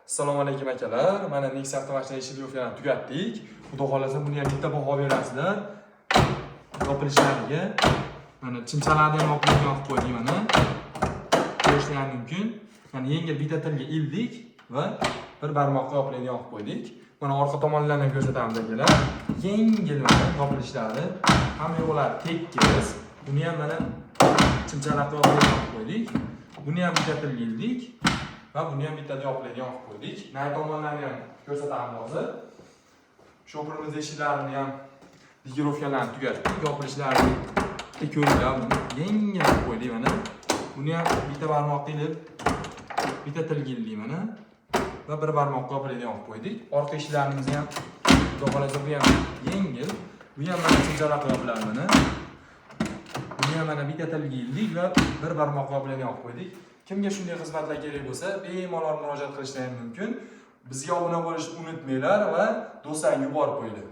Assalomu alaykum akalar. Mana Nexia avtomashina ishini yo'qligini tugatdik. Xudo xolasa buni ham bitta baho berasizlar. Yopilishlariga. Mana chimchalarni ham yoqib qo'ydik mana. Ko'rishlar ham mumkin. Mana yengil bitta tilga ildik va bir barmoqqa yopiladigan yoqib qo'ydik. Mana orqa tomonlarni ham ko'rsatamiz akalar. Yengil mana yopilishlari. Hamma yo'llar tekis. Buni ham mana chimchalarga yoqib qo'ydik. Buni ham bitta tilga ildik. Va buni ham bittada yopiladigan olib qo'ydik. Nay tomonlarni ham ko'rsatamiz hozir. Shopirimiz eshiklarini ham digirovkalarni tugatdik. Yopilishlarini ko'ringlar, yengil qilib qo'ydik mana. Buni ham bitta barmoqqa ilib, bitta tilga ildik mana. Va bir barmoqqa yopiladigan olib qo'ydik. Orqa eshiklarimizni ham xudo xolasa bu ham yengil. Bu ham mana chimchaloq yopiladi mana. Buni ham mana bitta tilga ildik va bir barmoqqa yopiladigan olib qo'ydik. Kimga shunday xizmatlar kerak bo'lsa, bemalol murojaat qilishlari mumkin. Bizga obuna bo'lishni unutmanglar va do'stlarga yuborib qo'yinglar.